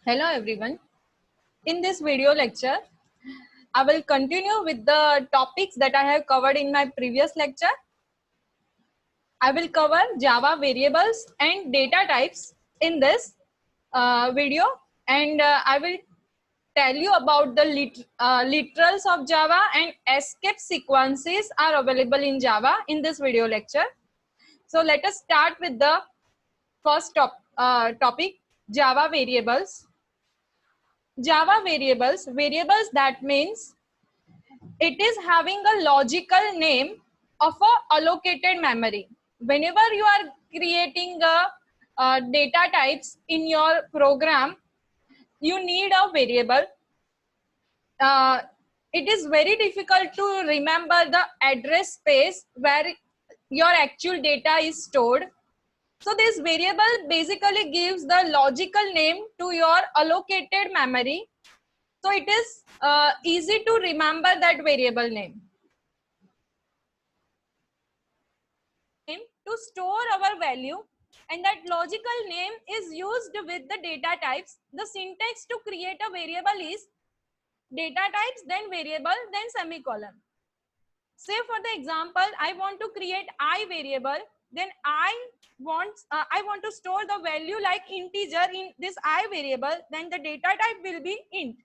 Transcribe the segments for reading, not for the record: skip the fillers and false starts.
Hello everyone. In this video lecture, I will continue with the topics that I have covered in my previous lecture. I will cover Java variables and data types in this video, and I will tell you about the literals of Java and escape sequences are available in Java in this video lecture. So let us start with the first topic, Java variables. Java variables that means it is having a logical name of a allocated memory. Whenever you are creating data types in your program, you need a variable. It is very difficult to remember the address space where your actual data is stored. So this variable basically gives the logical name to your allocated memory. So it is easy to remember that variable name. To store our value, and that logical name is used with the data types. The syntax to create a variable is data types, then variable, then semicolon. Say for the example, I want to create I variable, then I want to store the value like integer in this I variable, then the data type will be int.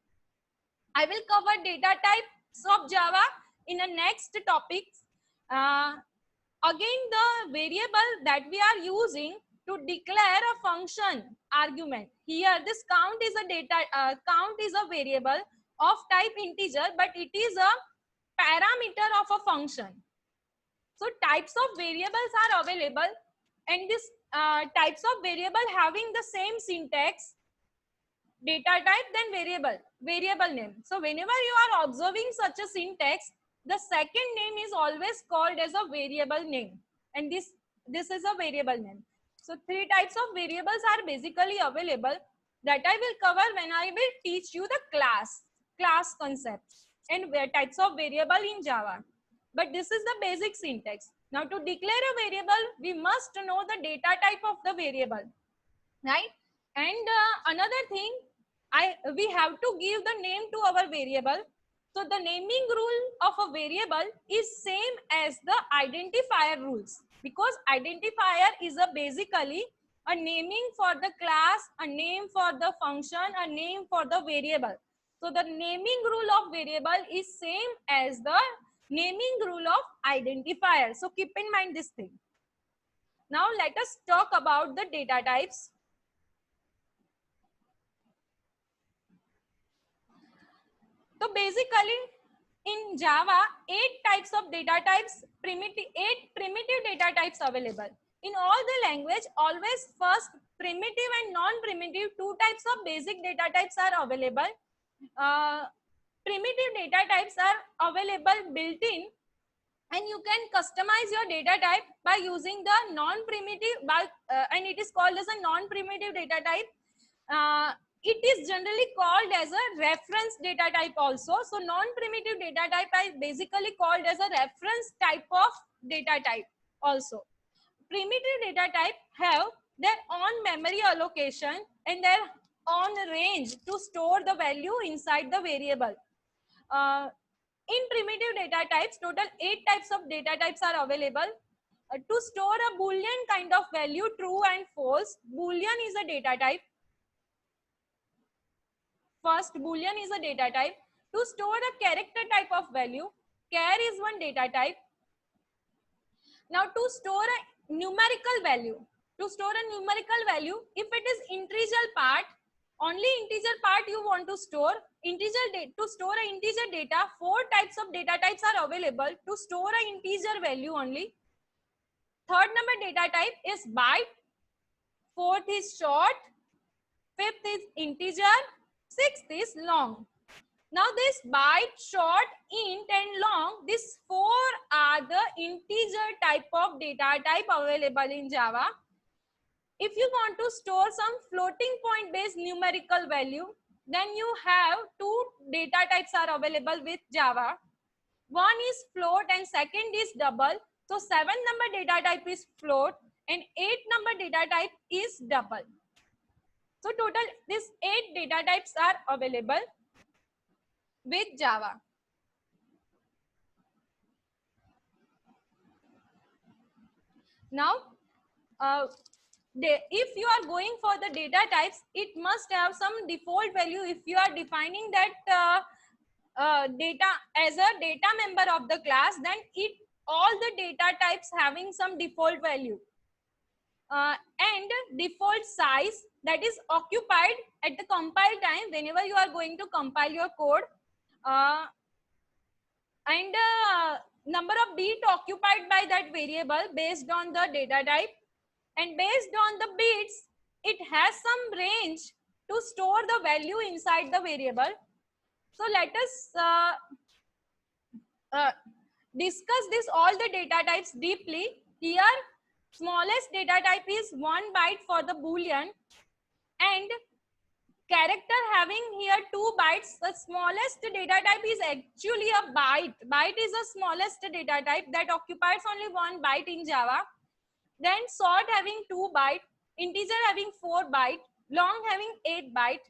I will cover data types of Java in the next topics. Again, the variable that we are using to declare a function argument. Here, this count is a variable of type integer, but it is a parameter of a function. So types of variables are available, and this types of variable having the same syntax, data type, then variable name. So whenever you are observing such a syntax, the second name is always called as a variable name, and this is a variable name. So three types of variables are basically available that I will cover when I will teach you the class concepts and types of variable in Java. But this is the basic syntax. Now to declare a variable, we must know the data type of the variable, right? And another thing, we have to give the name to our variable. So the naming rule of a variable is same as the identifier rules, because identifier is basically a naming for the class, a name for the function, a name for the variable. So the naming rule of variable is same as the naming rule of identifier. So keep in mind this thing. Now let us talk about the data types. So basically in Java, 8 types of data types, 8 primitive data types available. In all the language, always first primitive and non-primitive, 2 types of basic data types are available. Primitive data types are available built-in, and you can customize your data type by using the non-primitive, and it is called as a non-primitive data type. It is generally called as a reference data type also. So non-primitive data type is basically called as a reference type of data type also. Primitive data type have their own memory allocation and their own range to store the value inside the variable. In primitive data types, total 8 types of data types are available. To store a Boolean kind of value, true and false, Boolean is a data type. First, Boolean is a data type. To store a character type of value, char is one data type. Now, to store a numerical value, if it is integer part, only integer part you want to store, to store an integer data, 4 types of data types are available to store an integer value only. Third number data type is byte, fourth is short, fifth is integer, sixth is long. Now this byte, short, int and long, these 4 are the integer type of data type available in Java. If you want to store some floating point based numerical value, then you have 2 data types are available with Java. One is float and second is double. So 7 number data type is float and 8 number data type is double. So total these 8 data types are available with Java. Now, if you are going for the data types, it must have some default value. If you are defining that data as a data member of the class, then all the data types having some default value. And default size that is occupied at the compile time whenever you are going to compile your code, and number of bit occupied by that variable based on the data type, and based on the bits it has some range to store the value inside the variable. So let us discuss this all the data types deeply. Here smallest data type is 1 byte for the boolean, and character having here 2 bytes. The smallest data type is actually a byte. Byte is the smallest data type that occupies only 1 byte in Java. Then sort having 2 byte, integer having 4 byte, long having 8 byte,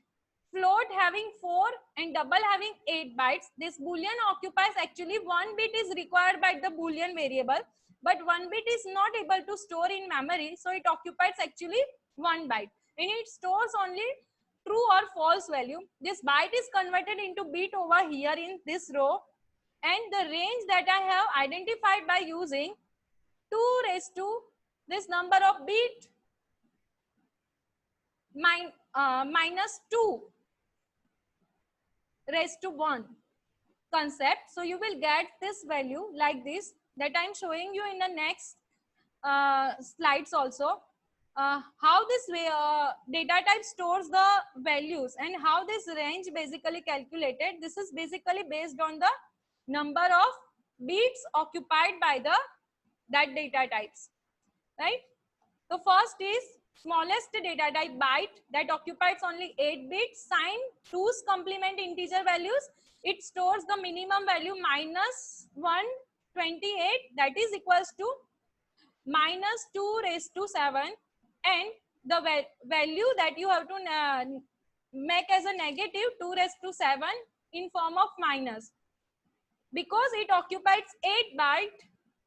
float having 4, and double having 8 bytes. This boolean occupies actually 1 bit is required by the boolean variable, but 1 bit is not able to store in memory, so it occupies actually 1 byte, and it stores only true or false value. This byte is converted into bit over here in this row, and the range that I have identified by using 2 raised to this number of bit minus 2 raised to 1 concept. So you will get this value like this that I'm showing you in the next slides also. How this data type stores the values and how this range basically calculated. This is basically based on the number of bits occupied by that data types, right? So first is smallest data type byte that occupies only 8 bits. Sign 2's complement integer values. It stores the minimum value minus 128, that is equals to minus 2 raised to 7, and the value that you have to make as a negative 2 raised to 7 in form of minus, because it occupies 8 byte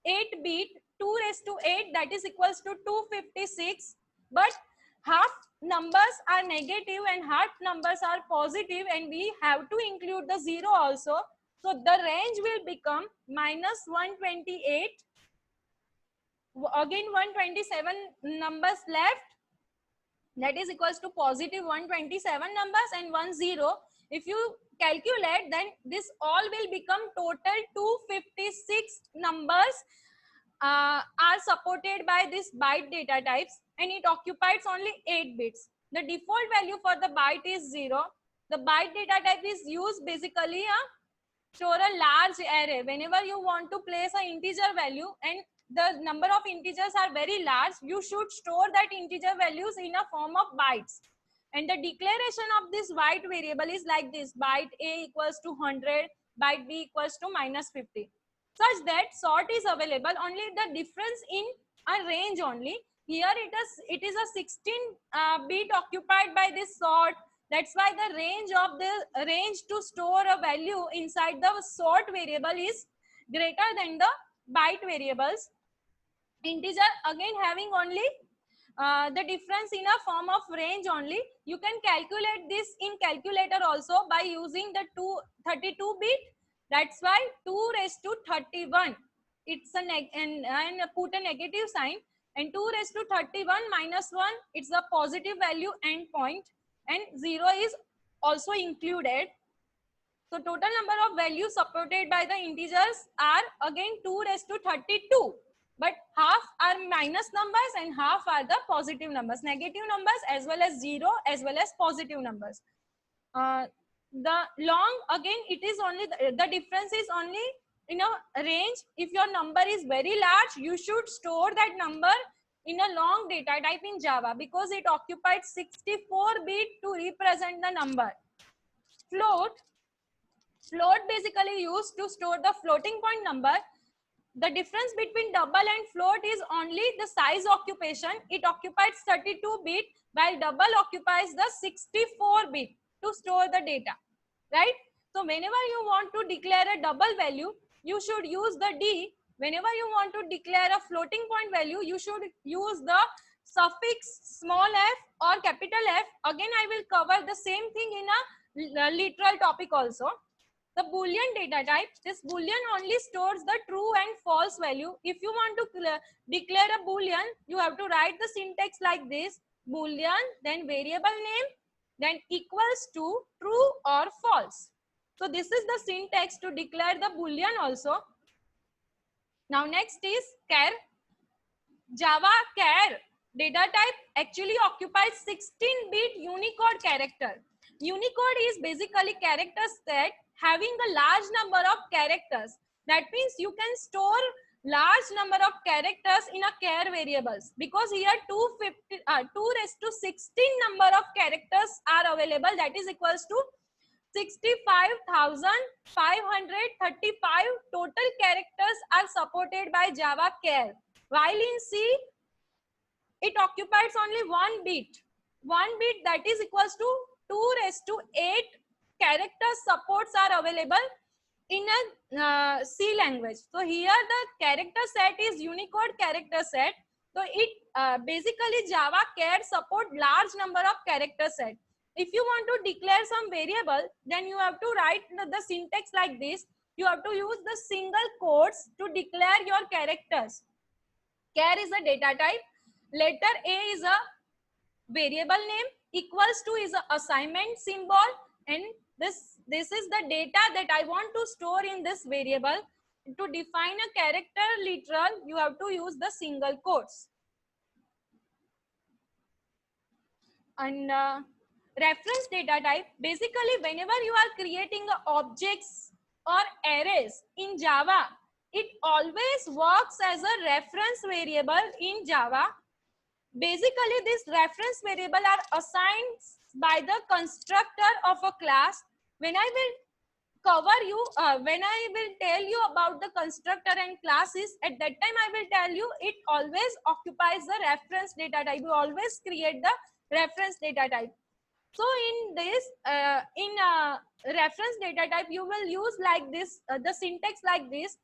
8 bit 2 raised to 8, that is equals to 256, but half numbers are negative and half numbers are positive, and we have to include the 0 also. So the range will become minus 128, again 127 numbers left, that is equals to positive 127 numbers and 10. If you calculate, then this all will become total 256 numbers are supported by this byte data types, and it occupies only 8 bits. The default value for the byte is 0. The byte data type is used basically store a large array. Whenever you want to place an integer value and the number of integers are very large, you should store that integer values in a form of bytes. And the declaration of this byte variable is like this: byte A equals to 100, byte B equals to minus 50. Such that sort is available only the difference in a range only. Here it is a 16 bit occupied by this sort. That's why the range to store a value inside the sort variable is greater than the byte variables. Integer again having only the difference in a form of range only. You can calculate this in calculator also by using the 32 bit. That's why 2 raised to 31. It's a and put a negative sign, and 2 raised to 31 minus 1, it's a positive value endpoint, and 0 is also included. So total number of values supported by the integers are again 2 raised to 32. But half are minus numbers and half are the positive numbers, negative numbers as well as 0 as well as positive numbers. The long, again it is only the difference is only in a range. If your number is very large, you should store that number in a long data type in Java, because it occupies 64 bit to represent the number. Float basically used to store the floating point number. The difference between double and float is only the size occupation. It occupies 32 bit while double occupies the 64 bit to store the data, right? So whenever you want to declare a double value, you should use the D. Whenever you want to declare a floating point value, you should use the suffix small f or capital F. Again, I will cover the same thing in a literal topic also. The Boolean data type, this Boolean only stores the true and false value. If you want to declare a Boolean, you have to write the syntax like this: Boolean, then variable name, then equals to true or false. So this is the syntax to declare the Boolean also. Now next is char. Java char data type actually occupies 16-bit Unicode character. Unicode is basically character set having a large number of characters. That means you can store large number of characters in a char variables, because here 2 raised to 16 number of characters are available, that is equals to 65,535 total characters are supported by Java char. While in C, it occupies only 1 bit. 1 bit, that is equals to 2 raised to 8 character supports are available in a C language. So here the character set is Unicode character set. So it basically Java char support large number of character set. If you want to declare some variable, then you have to write the syntax like this. You have to use the single quotes to declare your characters. Char is a data type. Letter A is a variable name. Equals to is a assignment symbol, and this is the data that I want to store in this variable. To define a character literal, you have to use the single quotes. And reference data type, basically whenever you are creating objects or arrays in Java, it always works as a reference variable in Java. Basically, this reference variable are assigned by the constructor of a class. When I will when I will tell you about the constructor and classes, at that time I will tell you it always occupies the reference data type. You always create the reference data type. So in this, reference data type, you will use like this, the syntax like this.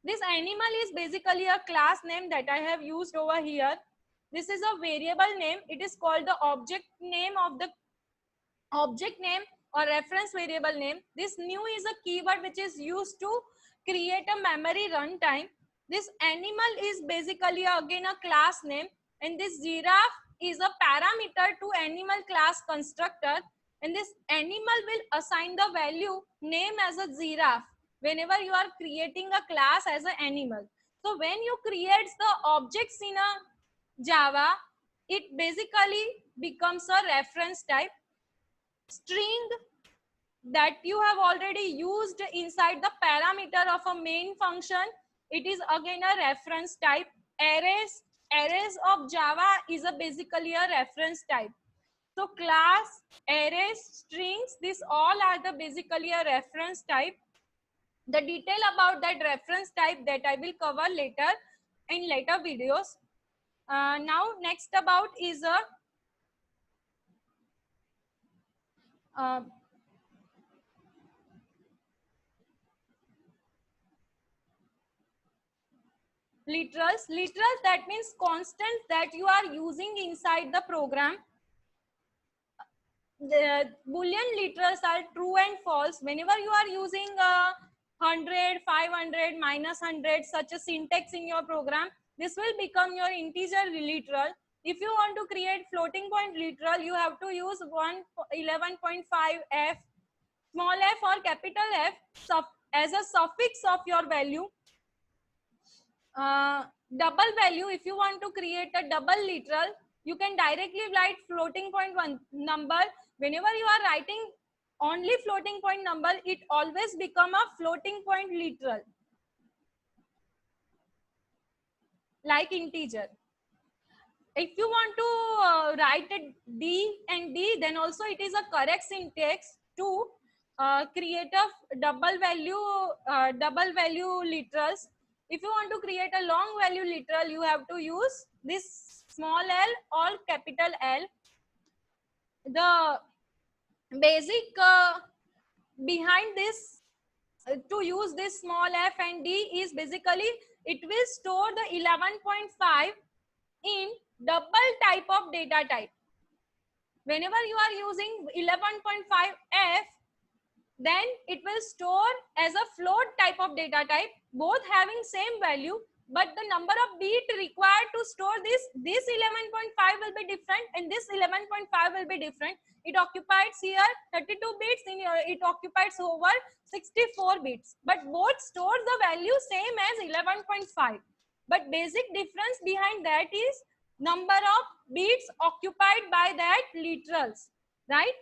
This animal is basically a class name that I have used over here. This is a variable name. It is called the object name of the object name or reference variable name. This new is a keyword which is used to create a memory runtime. This animal is basically again a class name, and this giraffe is a parameter to animal class constructor, and this animal will assign the value name as a giraffe whenever you are creating a class as an animal. So when you create the objects in a Java, it basically becomes a reference type. String that you have already used inside the parameter of a main function, it is again a reference type. Arrays of Java is basically a reference type. So class, arrays, strings, this all are the basically a reference type. The detail about that reference type that I will cover later in later videos. Now next about is a literals. Literals, that means constants that you are using inside the program. The Boolean literals are true and false. Whenever you are using 100, 500, -100, such a syntax in your program, this will become your integer literal. If you want to create floating point literal, you have to use 11.5 f, small f or capital F as a suffix of your value. Double value, if you want to create a double literal, you can directly write floating point one number. Whenever you are writing only floating point number, it always become a floating point literal, like integer. If you want to write a D and D, then also it is a correct syntax to create a double value literals. If you want to create a long value literal, you have to use this small l or capital L. The basic behind this to use this small f and d is basically it will store the 11.5 in double type of data type. Whenever you are using 11.5 f, then it will store as a float type of data type, both having same value, but the number of bit required to store this 11.5 will be different and this 11.5 will be different. It occupies here 32 bits, in it occupies over 64 bits, but both store the value same as 11.5. But basic difference behind that is number of bits occupied by that literals, right?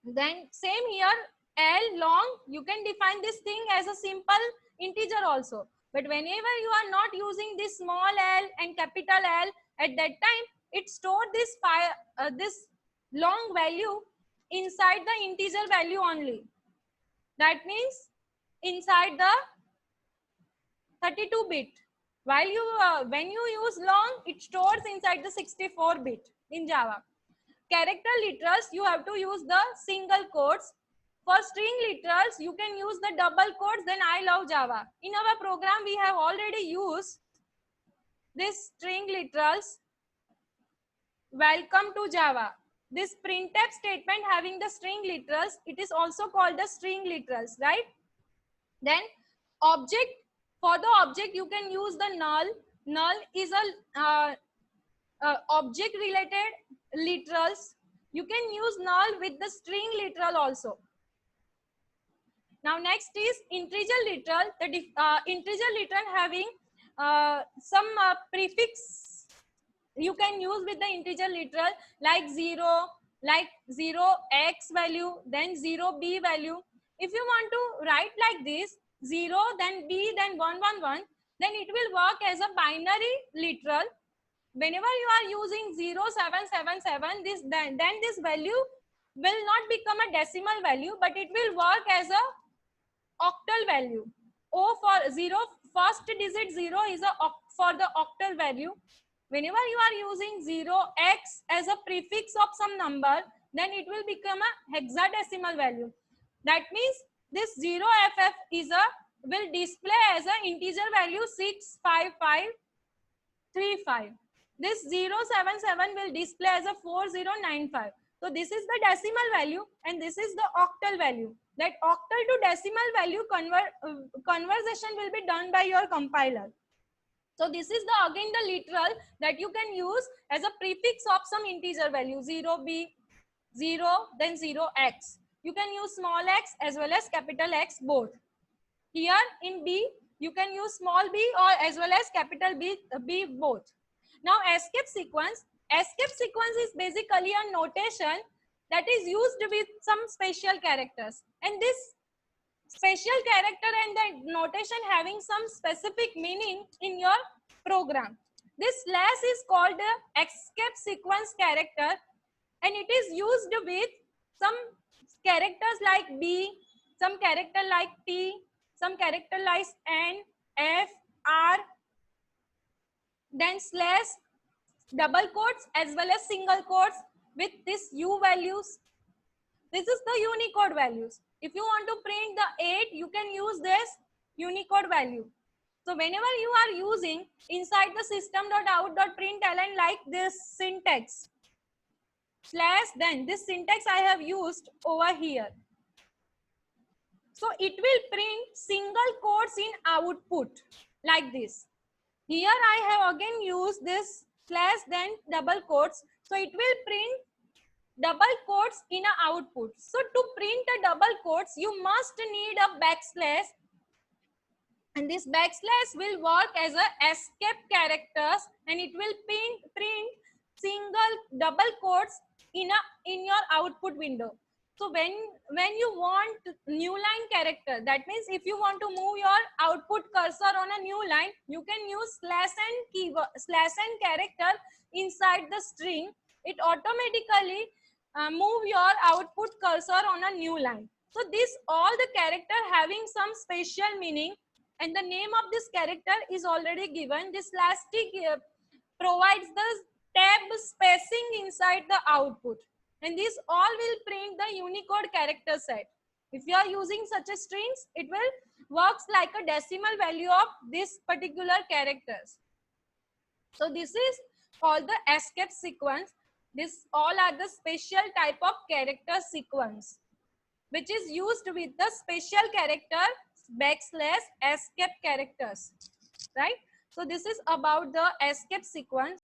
Then same here, L long, you can define this thing as a simple integer also. But whenever you are not using this small l and capital L, at that time, it stores this long value inside the integer value only. That means inside the 32 bit. While when you use long, it stores inside the 64 bit in Java. Character literals, you have to use the single quotes. For string literals, you can use the double quotes. Then I love Java. In our program, we have already used this string literals. Welcome to Java. This printf statement having the string literals, it is also called the string literals, right? Then object, for the object you can use the null. Null is a object related literals. You can use null with the string literal also. Now next is integer literal. The integer literal having some prefix you can use with the integer literal like 0, like 0x value, then 0b value. If you want to write like this, 0, then b, then 111, then it will work as a binary literal. Whenever you are using 0777, then this value will not become a decimal value, but it will work as a octal value. O for 0, first digit 0 is for the octal value. Whenever you are using 0x as a prefix of some number, then it will become a hexadecimal value. That means this 0ff will display as an integer value 65535. This 077 will display as a 4095. So this is the decimal value and this is the octal value. That octal to decimal value conversion will be done by your compiler. So this is the again the literal that you can use as a prefix of some integer value 0b, 0, then 0x. You can use small x as well as capital X both. Here in B, you can use small b or as well as capital B both. Now escape sequence. Escape sequence is basically a notation that is used with some special characters. And this special character and the notation having some specific meaning in your program. This slash is called the escape sequence character and it is used with some characters like B, some character like T, some character like N, F, R, then slash, double quotes as well as single quotes with this U values. This is the Unicode values. If you want to print the 8, you can use this Unicode value. So whenever you are using inside the system.out.println like this syntax, slash, then this syntax I have used over here. So it will print single quotes in output like this. Here I have again used this slash then double quotes. So it will print double quotes in an output. So to print a double quotes, you must need a backslash. And this backslash will work as a escape characters and it will print single double quotes in your output window. So when you want new line character, that means if you want to move your output cursor on a new line, you can use slash and character inside the string. It automatically move your output cursor on a new line. So this all the character having some special meaning and the name of this character is already given. This slash t provides the tab spacing inside the output, and this all will print the Unicode character set. If you are using such a strings, it will works like a decimal value of this particular characters. So this is called the escape sequence. This all are the special type of character sequence which is used with the special character \escape characters, right? So this is about the escape sequence.